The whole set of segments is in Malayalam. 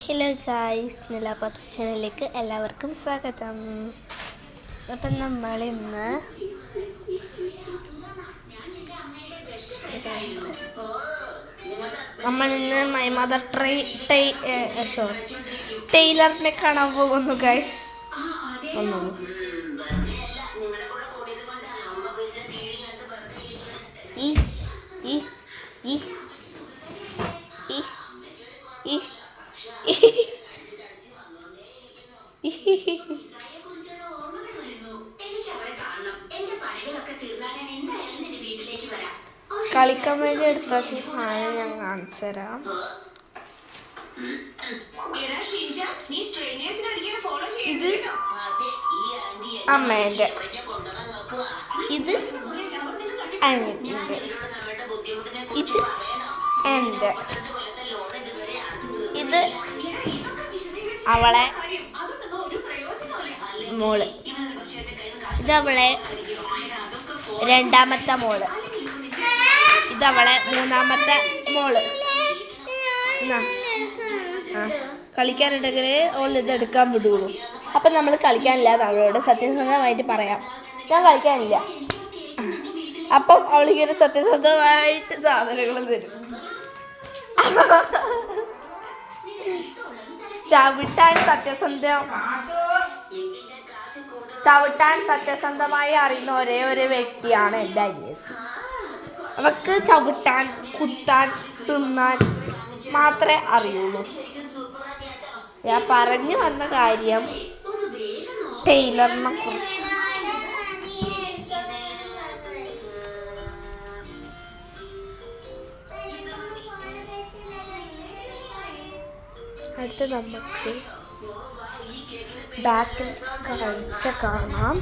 ഹലോ ഗായ്സ്, നിലാപത്ത് ചാനലിലേക്ക് എല്ലാവർക്കും സ്വാഗതം. അപ്പം നമ്മളിന്ന് മൈ മദർ ടൈലറിനെ കാണാൻ പോകുന്നു ഗായ്സ്. ഈ ഈ ഈ ഈ കളിക്കാൻ വേണ്ടി എടുത്ത സാധനം ഞാൻ കാണിച്ചു തരാം. ഇത് അമ്മേൻ്റെ, ഇത് അനിയത്തിൻ്റെ, ഇത് എൻ്റെ, ഇത് അവളെ മോള്, ഇതവളെ രണ്ടാമത്തെ മോള്, ഇതവളെ മൂന്നാമത്തെ മോള്. കളിക്കാനുണ്ടെങ്കിൽ ഓൾ ഇത് എടുക്കാൻ വിടുള്ളൂ. അപ്പം നമ്മൾ കളിക്കാനില്ല അവളോട് സത്യസന്ധമായിട്ട് പറയാം, ഞാൻ കളിക്കാനില്ല. അപ്പം അവളിങ്ങനെ സത്യസന്ധമായിട്ട് സാധനങ്ങളും തരും. ചവിട്ടാൻ സത്യസന്ധമായി അറിയുന്ന ഒരേ ഒരു വ്യക്തിയാണ് എൻ്റെ അനിയത്തി. അവൾക്ക് ചവിട്ടാൻ, കുത്താൻ, തിന്നാൻ മാത്രമേ അറിയുള്ളൂ. ഞാൻ പറഞ്ഞു വന്ന കാര്യം ടൈലറിനെ കുറിച്ച്. അടുത്ത് നമുക്ക് ബാക്കിൽ കാഴ്ച കാണാം.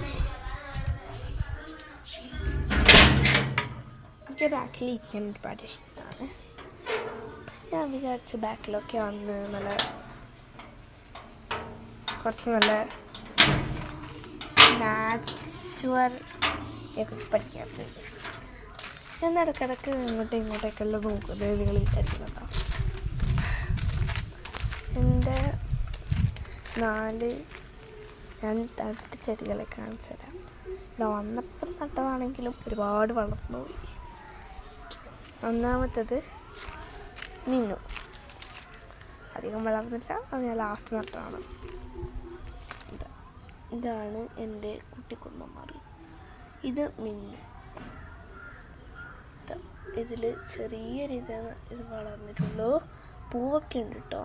എനിക്ക് ബാക്കിൽ ഇരിക്കാൻ ഒരുപാട് ഇഷ്ടമാണ്. ഞാൻ വിചാരിച്ചു ബാക്കിലൊക്കെ വന്ന് കുറച്ച് നല്ല നാച്ചുറൽ ഒക്കെ പഠിക്കാൻ വിചാരിച്ചു. ഞാൻ ഇടയ്ക്കിടയ്ക്ക് ഇങ്ങോട്ടേക്കെല്ലാം നോക്കുന്നത് നിങ്ങൾ വിചാരിക്കുന്നുണ്ടോ? എൻ്റെ 4 ഞാൻ നട്ട ചെടികളെ കാണിച്ചു തരാം. ഇവിടെ വന്നപ്പം നട്ടതാണെങ്കിലും ഒരുപാട് വളർന്നു പോയി. ഒന്നാമത്തത് മിന്നു, അധികം വളർന്നില്ല, അത് ഞാൻ ലാസ്റ്റ് നട്ടതാണ്. ഇതാണ് എൻ്റെ കുട്ടിക്കുമ്മമാർ. ഇത് മിന്നു. ഇതിൽ ചെറിയ രീതിയിൽ ഇത് വളർന്നിട്ടുള്ളൂ. പൂവൊക്കെ ഉണ്ട് കേട്ടോ.